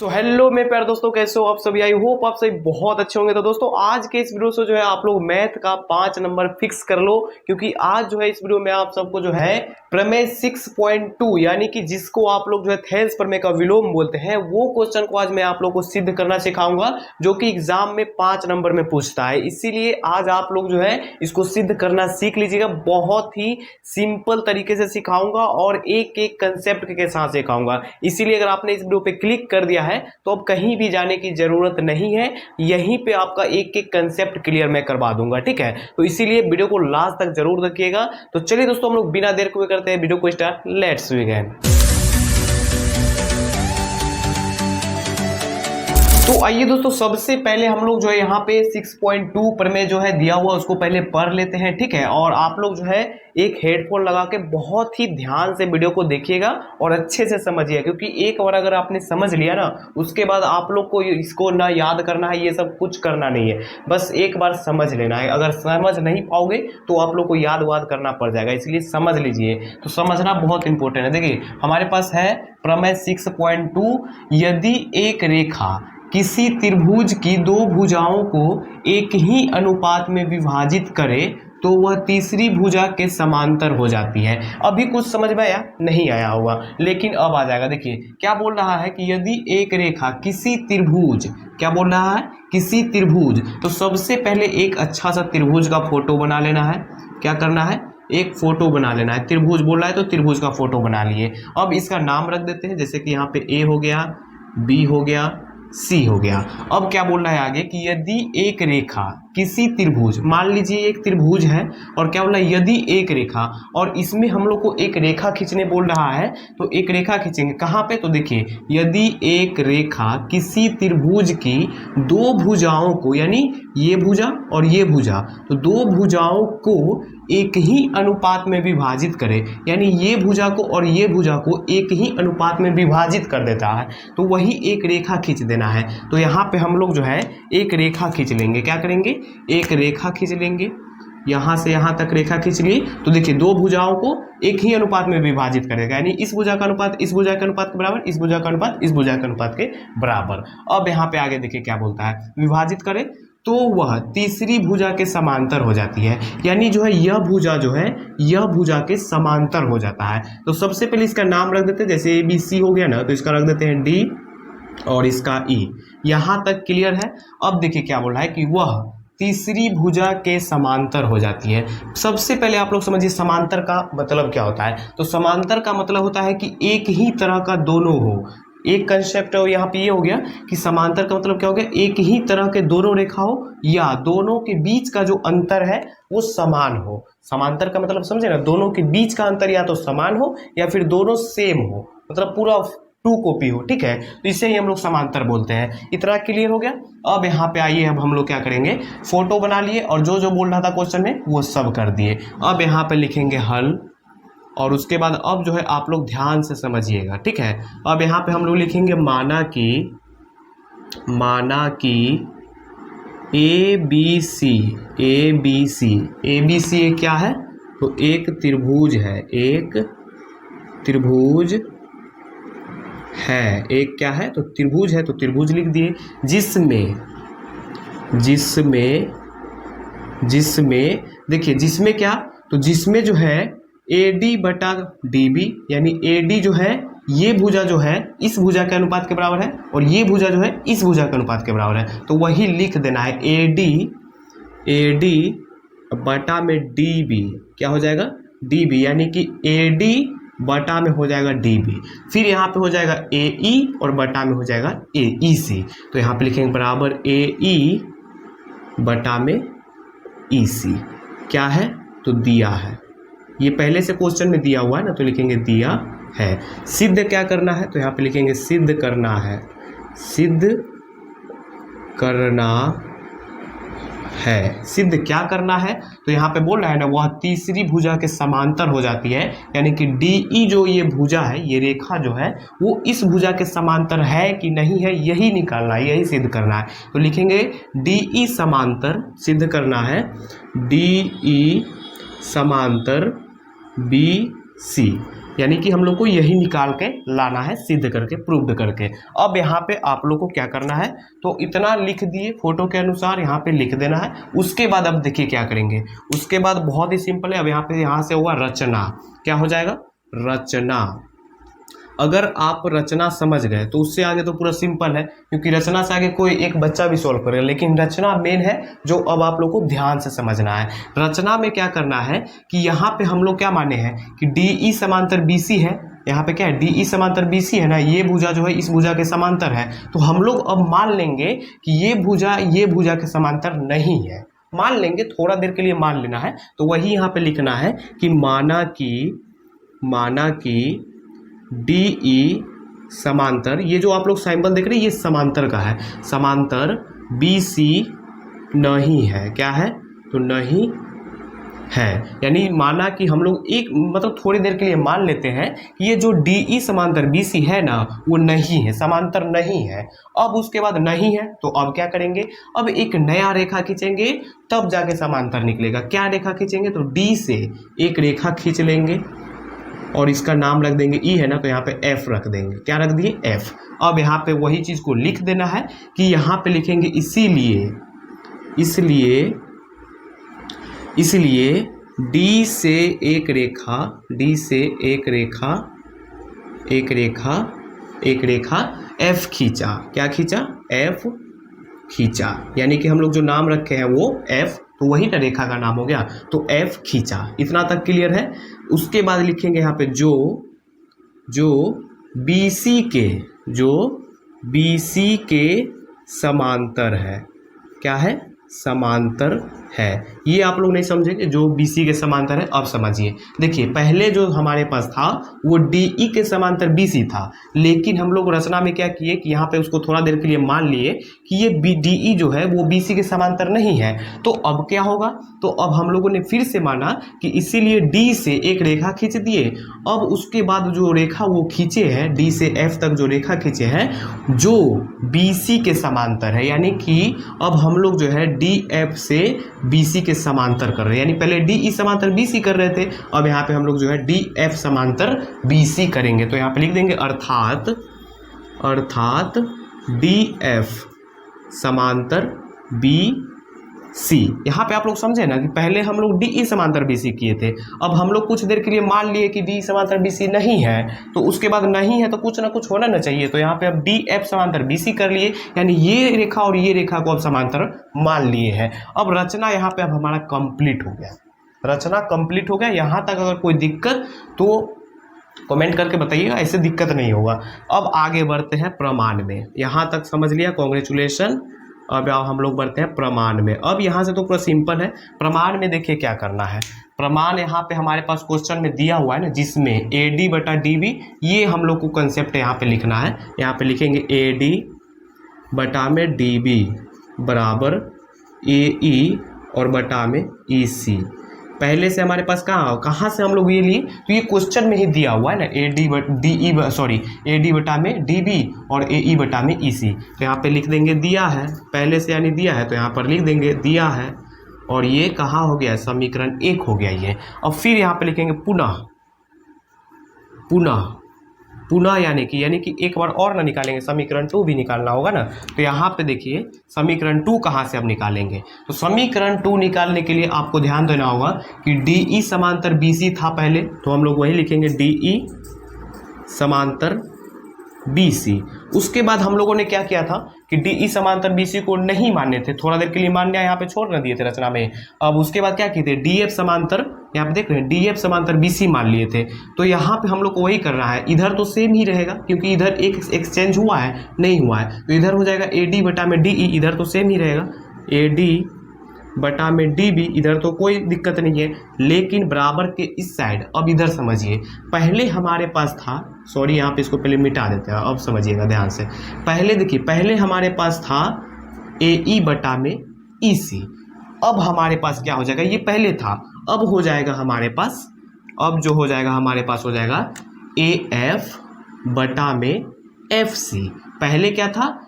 तो हेलो मेरे प्यारे दोस्तों, कैसे हो आप सभी। आई होप आप सभी बहुत अच्छे होंगे। तो दोस्तों आज के इस वीडियो से जो है आप लोग मैथ का 5 नंबर फिक्स कर लो, क्योंकि आज जो है इस वीडियो में आप सबको जो है प्रमेय 6.2 यानी कि जिसको आप लोग जो है थेल्स प्रमेय का विलोम बोलते हैं, वो क्वेश्चन को आज मैं आप लोग को सिद्ध करना सिखाऊंगा, जो कि एग्जाम में 5 नंबर में पूछता है। इसीलिए आज आप लोग जो है इसको सिद्ध करना सीख लीजिएगा। बहुत ही सिंपल तरीके से सिखाऊंगा और एक एक कंसेप्ट के साथ सिखाऊंगा। इसीलिए अगर आपने इस वीडियो पे क्लिक कर दिया है तो अब कहीं भी जाने की जरूरत नहीं है, यहीं पे आपका एक एक कंसेप्ट क्लियर मैं करवा दूंगा, ठीक है। तो इसीलिए वीडियो को लास्ट तक जरूर देखिएगा। तो चलिए दोस्तों, हम लोग बिना देर हुए करते हैं वीडियो को स्टार्ट। Let's begin. तो आइए दोस्तों, सबसे पहले हम लोग जो है यहाँ पे 6.2 प्रमेय जो है दिया हुआ उसको पहले पढ़ लेते हैं, ठीक है। और आप लोग जो है एक हेडफोन लगा के बहुत ही ध्यान से वीडियो को देखिएगा और अच्छे से समझिए, क्योंकि एक बार अगर आपने समझ लिया ना, उसके बाद आप लोग को इसको ना याद करना है, ये सब कुछ करना नहीं है, बस एक बार समझ लेना है। अगर समझ नहीं पाओगे तो आप लोग को याद वाद करना पड़ जाएगा, इसलिए समझ लीजिए। तो समझना बहुत इंपॉर्टेंट है। देखिए हमारे पास है प्रमेय 6.2, यदि एक रेखा किसी त्रिभुज की दो भुजाओं को एक ही अनुपात में विभाजित करे तो वह तीसरी भुजा के समांतर हो जाती है। अभी कुछ समझ में आया नहीं आया होगा, लेकिन अब आ जाएगा। देखिए क्या बोल रहा है कि यदि एक रेखा किसी त्रिभुज, क्या बोल रहा है, किसी त्रिभुज। तो सबसे पहले एक अच्छा सा त्रिभुज का फोटो बना लेना है। क्या करना है, एक फोटो बना लेना है। त्रिभुज बोल रहा है तो त्रिभुज का फोटो बना लिए। अब इसका नाम रख देते हैं, जैसे कि यहाँ पे ए हो गया, बी हो गया, सी हो गया। अब क्या बोल रहा है आगे कि यदि एक रेखा किसी त्रिभुज, मान लीजिए एक त्रिभुज है, और क्या बोल रहा है, यदि एक रेखा, और इसमें हम लोग को एक रेखा खींचने बोल रहा है, तो एक रेखा खींचेंगे कहाँ पे। तो देखिए यदि एक रेखा किसी त्रिभुज की दो भुजाओं को, यानी ये भुजा और ये भुजा, तो दो भुजाओं को एक ही अनुपात में विभाजित करे, यानी ये भुजा को और ये भुजा को एक ही अनुपात में विभाजित कर देता है, तो वही एक रेखा खींच देना है। तो यहाँ पे हम लोग जो है एक रेखा खींच लेंगे। क्या करेंगे, एक रेखा खींच लेंगे, यहाँ से यहाँ तक रेखा खींच ली। तो देखिए दो भुजाओं को एक ही अनुपात में विभाजित करेगा, यानी इस भुजा का अनुपात इस भुजा के अनुपात के बराबर, इस भुजा का अनुपात इस भुजा के अनुपात के बराबर। अब यहाँ पे आगे देखिए क्या बोलता है, विभाजित करे तो वह तीसरी भुजा के समांतर हो जाती है, यानी जो है यह भुजा जो है यह भुजा के समांतर हो जाता है। तो सबसे पहले इसका नाम रख देते हैं, जैसे ए बी सी हो गया ना, तो इसका रख देते हैं डी और इसका ई। यहाँ तक क्लियर है। अब देखिए क्या बोल रहा है कि वह तीसरी भुजा के समांतर हो जाती है। सबसे पहले आप लोग समझिए समांतर का मतलब क्या होता है। तो समांतर का मतलब होता है कि एक ही तरह का दोनों हो। एक कंसेप्ट यहाँ पे ये हो गया कि समांतर का मतलब क्या हो गया, एक ही तरह के दोनों रेखा हो या दोनों के बीच का जो अंतर है वो समान हो। समांतर का मतलब समझे ना, दोनों के बीच का अंतर या तो समान हो या फिर दोनों सेम हो, मतलब पूरा टू कॉपी हो, ठीक है। तो इसे ही हम लोग समांतर बोलते हैं। इतना क्लियर हो गया। अब यहाँ पे आइए, अब हम लोग क्या करेंगे, फोटो बना लिए और जो जो बोल रहा था क्वेश्चन में वो सब कर दिए। अब यहाँ पे लिखेंगे हल, और उसके बाद अब जो है आप लोग ध्यान से समझिएगा, ठीक है। अब यहाँ पे हम लोग लिखेंगे माना कि ए बी सी क्या है, तो एक त्रिभुज है, एक त्रिभुज है, एक क्या है, तो त्रिभुज है, तो त्रिभुज लिख दिए, जिसमें देखिए जिसमें क्या, तो जिसमें जो है AD बटा DB, यानी AD जो है ये भुजा जो है इस भुजा के अनुपात के बराबर है और ये भुजा जो है इस भुजा के अनुपात के बराबर है, तो वही लिख देना है। AD बटा में DB क्या हो जाएगा, DB, यानी कि AD बटा में हो जाएगा DB, फिर यहाँ पे हो जाएगा AE और बटा में हो जाएगा AEC। तो यहाँ पे लिखेंगे बराबर AE बटा में EC। क्या है, तो दिया है, ये पहले से क्वेश्चन में दिया हुआ है ना, तो लिखेंगे दिया है। सिद्ध क्या करना है, तो यहाँ पे लिखेंगे सिद्ध करना है, सिद्ध क्या करना है, तो यहाँ पे बोल रहा है ना, वह तीसरी भुजा के समांतर हो जाती है, यानी कि DE जो ये भुजा है, ये रेखा जो है वो इस भुजा के समांतर है कि नहीं है, यही निकालना है, यही सिद्ध करना है। तो लिखेंगे DE समांतर, सिद्ध करना है DE समांतर BC, यानी कि हम लोग को यही निकाल के लाना है, सिद्ध करके, प्रूव्ड करके। अब यहाँ पे आप लोग को क्या करना है, तो इतना लिख दिए फोटो के अनुसार, यहाँ पे लिख देना है। उसके बाद अब देखिए क्या करेंगे, उसके बाद बहुत ही सिंपल है। अब यहाँ पे यहाँ से हुआ रचना, क्या हो जाएगा, रचना। अगर आप रचना समझ गए तो उससे आगे तो पूरा सिंपल है, क्योंकि रचना से आगे कोई एक बच्चा भी सॉल्व करेगा, लेकिन रचना मेन है जो अब आप लोग को ध्यान से समझना है। रचना में क्या करना है कि यहाँ पे हम लोग क्या माने हैं कि DE समांतर BC है। यहाँ पे क्या है, DE समांतर BC है ना, ये भुजा जो है इस भुजा के समांतर है। तो हम लोग अब मान लेंगे कि ये भुजा के समांतर नहीं है, मान लेंगे, थोड़ा देर के लिए मान लेना है। तो वही यहाँ पे लिखना है कि माना कि DE समांतर, ये जो आप लोग सिंबल देख रहे हैं ये समांतर का है, समांतर BC नहीं है, क्या है, तो नहीं है। यानी माना कि हम लोग एक मतलब थोड़ी देर के लिए मान लेते हैं कि ये जो DE समांतर BC है ना वो नहीं है, समांतर नहीं है। अब उसके बाद नहीं है तो अब क्या करेंगे, अब एक नया रेखा खींचेंगे, तब जाके समांतर निकलेगा। क्या रेखा खींचेंगे, तो D से एक रेखा खींच लेंगे और इसका नाम रख देंगे E है ना, तो यहाँ पे F रख देंगे। क्या रख दिए, F। अब यहाँ पे वही चीज को लिख देना है कि यहाँ पे लिखेंगे इसलिए D से एक रेखा F खींचा। क्या खींचा, F खींचा। यानी कि हम लोग जो नाम रखे हैं वो F, तो वही ना रेखा का नाम हो गया, तो F खींचा। इतना तक क्लियर है। उसके बाद लिखेंगे यहाँ पे जो BC के समांतर है, क्या है, समांतर है। ये आप लोग नहीं समझेंगे, जो BC के समांतर है। अब समझिए, देखिए पहले जो हमारे पास था वो DE के समांतर BC था, लेकिन हम लोग रचना में क्या किए कि यहाँ पे उसको थोड़ा देर के लिए मान लिए कि ये DE जो है वो BC के समांतर नहीं है। तो अब क्या होगा, तो अब हम लोगों ने फिर से माना कि इसीलिए D से एक रेखा खींच दिए। अब उसके बाद जो रेखा वो खींचे हैं, D से F तक जो रेखा खींचे हैं जो BC के समांतर है, यानी कि अब हम लोग जो है DF से BC के समांतर कर रहे हैं। यानी पहले DE समांतर BC कर रहे थे, अब यहाँ पे हम लोग जो है DF समांतर BC करेंगे। तो यहाँ पे लिख देंगे अर्थात DF समांतर BC। यहाँ पे आप लोग समझे ना कि पहले हम लोग DE समांतर BC किए थे। अब हम लोग कुछ देर के लिए मान लिए कि DE समांतर BC नहीं है, तो उसके बाद नहीं है तो कुछ ना कुछ होना ना चाहिए। तो यहाँ पे अब DF समांतर BC कर लिए, यानी ये रेखा और ये रेखा को अब समांतर मान लिए हैं। अब रचना यहाँ पे अब हमारा कंप्लीट हो गया, रचना कंप्लीट हो गया। यहाँ तक अगर कोई दिक्कत तो कमेंट करके बताइएगा, ऐसे दिक्कत नहीं होगा। अब आगे बढ़ते हैं प्रमाण में। यहाँ तक समझ लिया, कॉन्ग्रेचुलेशन। अब हम लोग बढ़ते हैं प्रमाण में। अब यहाँ से तो पूरा सिंपल है। प्रमाण में देखिए क्या करना है, प्रमाण यहाँ पे हमारे पास क्वेश्चन में दिया हुआ है ना, जिसमें AD बटा DB, ये हम लोग को कंसेप्ट यहाँ पे लिखना है। यहाँ पे लिखेंगे AD बटा में DB बराबर AE और बटा में EC। पहले से हमारे पास कहाँ से हम लोग ये लिए, तो ये क्वेश्चन में ही दिया हुआ है ना, AD बटा में DB और AE बटा में EC। तो यहाँ पे लिख देंगे दिया है, पहले से यानी दिया है, तो यहाँ पर लिख देंगे दिया है, और ये कहाँ हो गया, समीकरण 1 हो गया ये। और फिर यहाँ पे लिखेंगे पुनः यानी कि एक बार और ना निकालेंगे, समीकरण 2 भी निकालना होगा ना। तो यहाँ पे देखिए समीकरण 2 कहाँ से अब निकालेंगे, तो समीकरण 2 निकालने के लिए आपको ध्यान देना होगा कि DE समांतर BC था पहले, तो हम लोग वही लिखेंगे DE समांतर BC। उसके बाद हम लोगों ने क्या किया था कि DE समांतर BC को नहीं माने थे, थोड़ा देर के लिए मान लिया, यहाँ पे छोड़ न दिए थे रचना में। अब उसके बाद क्या किए थे, DF समांतर, यहाँ पे देख रहे हैं DF समांतर BC मान लिए थे। तो यहाँ पे हम लोग को वही करना है, इधर तो सेम ही रहेगा क्योंकि इधर एक एक्सचेंज हुआ है, नहीं हुआ है, तो इधर हो जाएगा AD बटा में DE, इधर तो सेम ही रहेगा AD बटा में DB, इधर तो कोई दिक्कत नहीं है। लेकिन बराबर के इस साइड, अब इधर समझिए, पहले हमारे पास था, सॉरी यहाँ पे इसको पहले मिटा देते हैं, अब समझिएगा ध्यान से। पहले देखिए, पहले हमारे पास था AE बटा में EC। अब हमारे पास क्या हो जाएगा, ये पहले था, अब हो जाएगा हमारे पास, अब जो हो जाएगा हमारे पास हो जाएगा AF बटा में FC। पहले क्या था,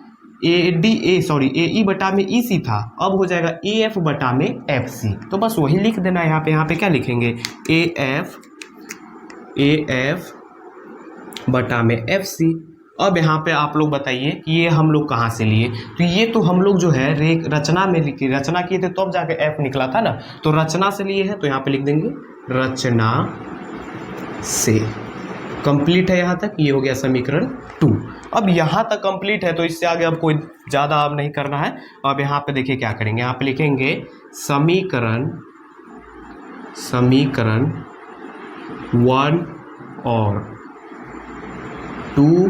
AE बटा में EC था, अब हो जाएगा AF बटा में FC। तो बस वही लिख देना है यहाँ पे क्या लिखेंगे, AF बटा में एफ सी। अब यहाँ पे आप लोग बताइए कि ये हम लोग कहाँ से लिए, तो ये तो हम लोग जो है रचना में लिखे, रचना किए थे तो अब जाके एफ निकला था ना, तो रचना से लिए हैं तो यहाँ पे लिख देंगे रचना से। कंप्लीट है यहाँ तक, ये हो गया समीकरण 2। अब यहाँ तक कंप्लीट है तो इससे आगे अब कोई ज़्यादा अब नहीं करना है। अब यहाँ पे देखिए क्या करेंगे, यहाँ पे लिखेंगे समीकरण 1 और 2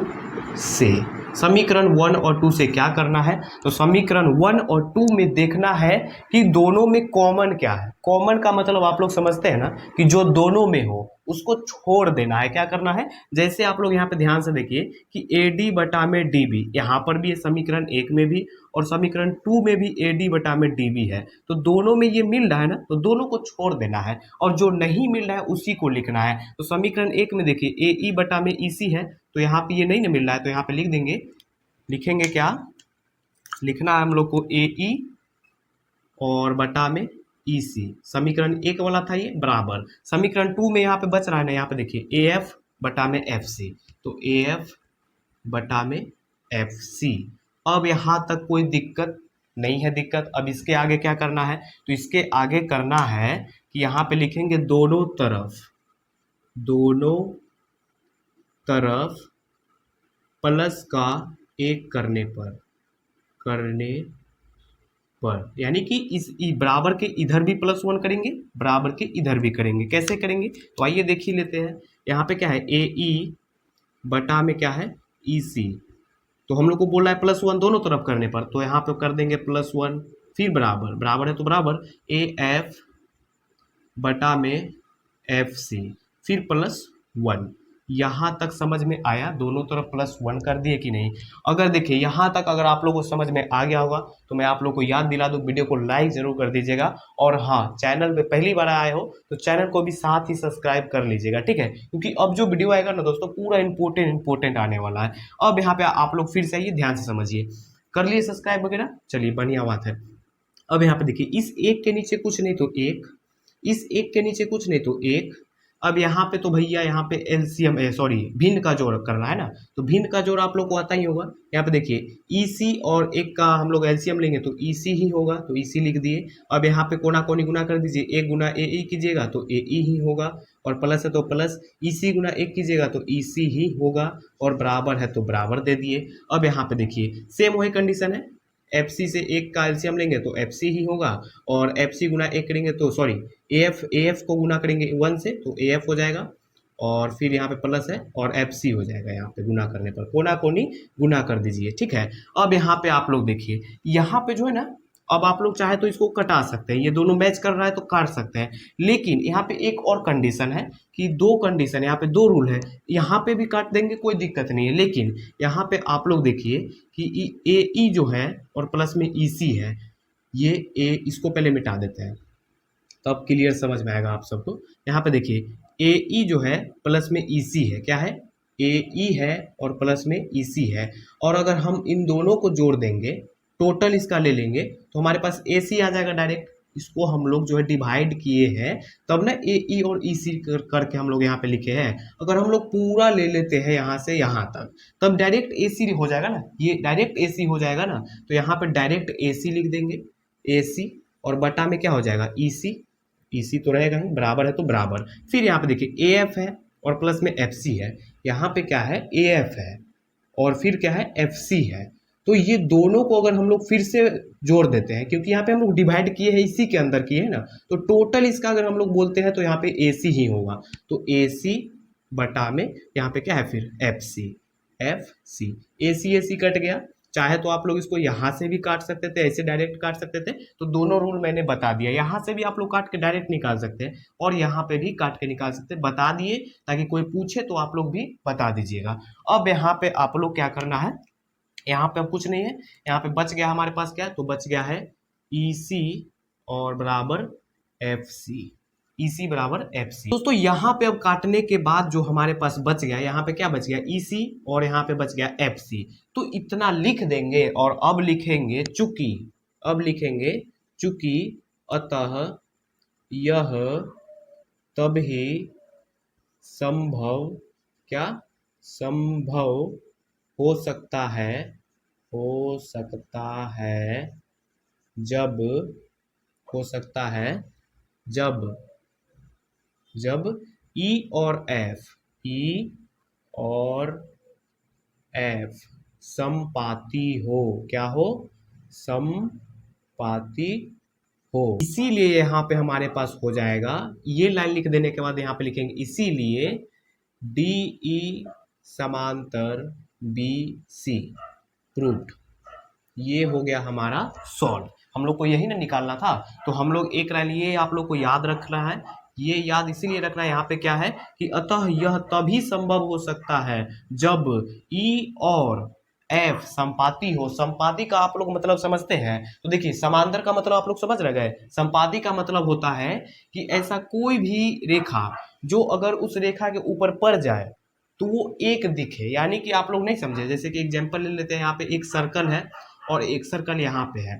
से। समीकरण 1 और 2 से क्या करना है, तो समीकरण 1 और 2 में देखना है कि दोनों में कॉमन क्या है। कॉमन का मतलब आप लोग समझते हैं ना, कि जो दोनों में हो उसको छोड़ देना है। क्या करना है, जैसे आप लोग यहाँ पे ध्यान से देखिए कि AD बटा में DB यहाँ पर भी है, समीकरण 1 में भी और समीकरण 2 में भी AD बटा में DB है, तो दोनों में ये मिल रहा है ना, तो दोनों को छोड़ देना है और जो नहीं मिल रहा है उसी को लिखना है। तो समीकरण 1 में देखिए AE बटा में EC है, तो यहाँ पे ये नहीं ना मिल रहा है, तो यहाँ पे लिख देंगे, लिखेंगे क्या, लिखना है हम लोग को AE और बटा में EC। समीकरण 1 वाला था ये, बराबर समीकरण 2 में यहाँ पे बच रहा है ना, यहाँ पे देखिए AF बटा में FC, तो AF बटा में FC। अब यहाँ तक कोई दिक्कत नहीं है। दिक्कत अब इसके आगे क्या करना है, तो इसके आगे करना है कि यहाँ पे लिखेंगे दोनों तरफ प्लस का 1 करने पर, यानी कि इस बराबर के इधर भी +1 करेंगे, बराबर के इधर भी करेंगे। कैसे करेंगे, तो आइए देख ही लेते हैं। यहाँ पे क्या है, AE बटा में क्या है, EC, तो हम लोग को बोला है +1 दोनों तरफ करने पर, तो यहाँ पे कर देंगे +1, फिर बराबर है तो बराबर AF बटा में FC, फिर +1। यहाँ तक समझ में आया, दोनों तरफ +1 कर दिए कि नहीं। अगर देखिए यहाँ तक अगर आप लोगों को समझ में आ गया होगा तो मैं आप लोग को याद दिला दूँ, वीडियो को लाइक जरूर कर दीजिएगा और हाँ, चैनल पे पहली बार आए हो तो चैनल को भी साथ ही सब्सक्राइब कर लीजिएगा, ठीक है, क्योंकि अब जो वीडियो आएगा ना दोस्तों पूरा इंपॉर्टेंट आने वाला है। अब यहाँ पे आप लोग फिर से आइए, ध्यान से समझिए, कर लिए सब्सक्राइब वगैरह, चलिए बढ़िया बात है। अब यहाँ पे देखिए इस 1 के नीचे कुछ नहीं तो 1, इस 1 के नीचे कुछ नहीं तो 1। अब यहाँ पे तो भैया यहाँ पे एलसीएम सॉरी भिन्न का जोड़ करना है ना, तो भिन्न का जोड़ आप लोग को आता ही होगा। यहाँ पे देखिए EC और 1 का हम लोग एलसीएम लेंगे तो EC ही होगा, तो EC लिख दिए। अब यहाँ पे कोना कोनी गुना कर दीजिए, 1 गुना AE कीजिएगा तो AE ही होगा, और प्लस है तो प्लस, EC गुना 1 कीजिएगा तो EC ही होगा, और बराबर है तो बराबर दे दिए। अब यहाँ पे देखिए सेम वही कंडीशन है, FC से 1 का एलसीएम लेंगे तो FC ही होगा, और FC गुना 1 करेंगे तो सॉरी AF को गुना करेंगे 1 से तो AF हो जाएगा, और फिर यहाँ पे प्लस है और FC हो जाएगा। यहाँ पे गुना करने पर कोना कोनी गुना कर दीजिए, ठीक है। अब यहाँ पे आप लोग देखिए, यहाँ पे जो है ना, अब आप लोग चाहे तो इसको कटा सकते हैं, ये दोनों मैच कर रहा है तो काट सकते हैं, लेकिन यहाँ पे एक और कंडीशन है कि 2 कंडीशन, यहाँ पे 2 रूल है। यहाँ पे भी काट देंगे कोई दिक्कत नहीं है, लेकिन यहाँ पे आप लोग देखिए कि AE जो है और प्लस में EC है, ये इसको पहले मिटा देते हैं तब क्लियर समझ में आएगा आप सबको। यहाँ पे देखिए AE जो है प्लस में EC है, क्या है, AE है और प्लस में EC है, और अगर हम इन दोनों को जोड़ देंगे, टोटल इसका ले लेंगे, तो हमारे पास AC आ जाएगा डायरेक्ट। इसको हम लोग जो है डिवाइड किए हैं तब ना AE और EC करके हम लोग यहाँ पे लिखे हैं। अगर हम लोग पूरा ले लेते हैं यहाँ से यहाँ तक, तब डायरेक्ट AC हो जाएगा ना, ये डायरेक्ट AC हो जाएगा ना, तो यहाँ पे डायरेक्ट AC लिख देंगे, AC और बटा में क्या हो जाएगा EC तो रहेगा ही, बराबर है तो बराबर। फिर यहाँ पे देखिए AF है और प्लस में FC है, यहाँ पे क्या है AF है और फिर क्या है FC है, तो ये दोनों को अगर हम लोग फिर से जोड़ देते हैं, क्योंकि यहाँ पे हम लोग डिवाइड किए हैं इसी के अंदर किए हैं ना, तो टोटल इसका अगर हम लोग बोलते हैं तो यहाँ पे AC ही होगा, तो AC बटा में यहाँ पे क्या है फिर FC AC कट गया। चाहे तो आप लोग इसको यहाँ से भी काट सकते थे, ऐसे डायरेक्ट काट सकते थे, तो दोनों रूल मैंने बता दिया। यहाँ से भी आप लोग काट के डायरेक्ट निकाल सकते हैं और यहाँ पे भी काट के निकाल सकते हैं, बता दिए ताकि कोई पूछे तो आप लोग भी बता दीजिएगा। अब यहाँ पे आप लोग क्या करना है, यहाँ पे अब कुछ नहीं है, यहाँ पे बच गया हमारे पास क्या है, तो बच गया है EC और बराबर FC, EC बराबर FC। दोस्तों यहाँ पे अब काटने के बाद जो हमारे पास बच गया, यहाँ पे क्या बच गया EC और यहाँ पे बच गया FC, तो इतना लिख देंगे और अब लिखेंगे चूंकि अतः यह तभी संभव क्या संभव हो सकता है, हो सकता है जब, हो सकता है जब, जब ई और एफ, ई और एफ समपाती हो, क्या हो, समपाती हो। इसीलिए यहाँ पे हमारे पास हो जाएगा, ये लाइन लिख देने के बाद यहाँ पे लिखेंगे इसीलिए डी ई समांतर बी सी प्रूव्ड। ये हो गया हमारा सॉल्व। हम लोग को यही ना निकालना था, तो हम लोग एक लाइन ये आप लोग को याद रखना है, ये याद इसीलिए रखना है, यहाँ पे क्या है कि अतः यह तभी संभव हो सकता है जब ई और एफ संपाती हो। संपाती का आप लोग मतलब समझते हैं, तो देखिए समांतर का मतलब आप लोग समझ रह गए। संपाती का मतलब होता है कि ऐसा कोई भी रेखा जो अगर उस रेखा के ऊपर पड़ जाए तो वो एक दिखे, यानी कि आप लोग नहीं समझे। जैसे कि एग्जांपल ले लेते हैं, यहाँ पे एक सर्कल है और एक सर्कल यहाँ पे है।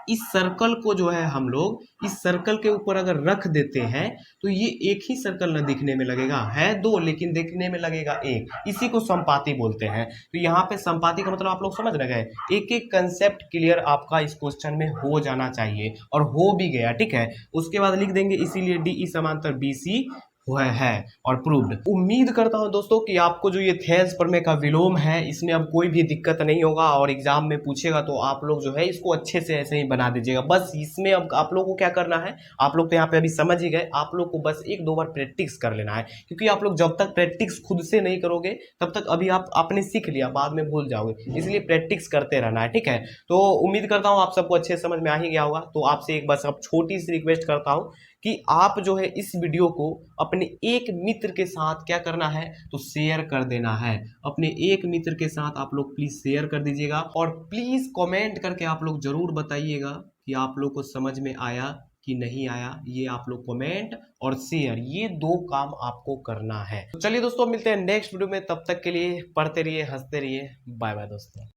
इस सर्कल को जो है हम लोग इस सर्कल के ऊपर अगर रख देते हैं तो ये एक ही सर्कल न दिखने में लगेगा, है दो लेकिन दिखने में लगेगा एक, इसी को संपाती बोलते हैं। तो यहाँ पे संपाती का मतलब आप लोग समझ रह गए। एक एक कंसेप्ट क्लियर आपका इस क्वेश्चन में हो जाना चाहिए, और हो भी गया, ठीक है। उसके बाद लिख देंगे इसीलिए डी ई समांतर बी सी हुआ है और प्रूव्ड। उम्मीद करता हूं दोस्तों कि आपको जो ये थेल्स प्रमेय का विलोम है इसमें अब कोई भी दिक्कत नहीं होगा, और एग्जाम में पूछेगा तो आप लोग जो है इसको अच्छे से ऐसे ही बना दीजिएगा। बस इसमें अब आप लोग को क्या करना है, आप लोग तो यहाँ पे अभी समझ ही गए, आप लोग को बस एक दो बार प्रैक्टिस कर लेना है, क्योंकि आप लोग जब तक प्रैक्टिस खुद से नहीं करोगे तब तक अभी आपने सीख लिया बाद में भूल जाओगे, इसलिए प्रैक्टिस करते रहना है, ठीक है। तो उम्मीद करता हूँ आप सबको अच्छे समझ में आ ही गया होगा। तो आपसे एक बस अब छोटी सी रिक्वेस्ट करता हूँ कि आप जो है इस वीडियो को अपने एक मित्र के साथ क्या करना है, तो शेयर कर देना है। अपने एक मित्र के साथ आप लोग प्लीज शेयर कर दीजिएगा, और प्लीज कमेंट करके आप लोग जरूर बताइएगा कि आप लोग को समझ में आया कि नहीं आया। ये आप लोग कमेंट और शेयर, ये दो काम आपको करना है। तो चलिए दोस्तों, मिलते हैं नेक्स्ट वीडियो में, तब तक के लिए पढ़ते रहिए, हंसते रहिए, बाय बाय दोस्तों।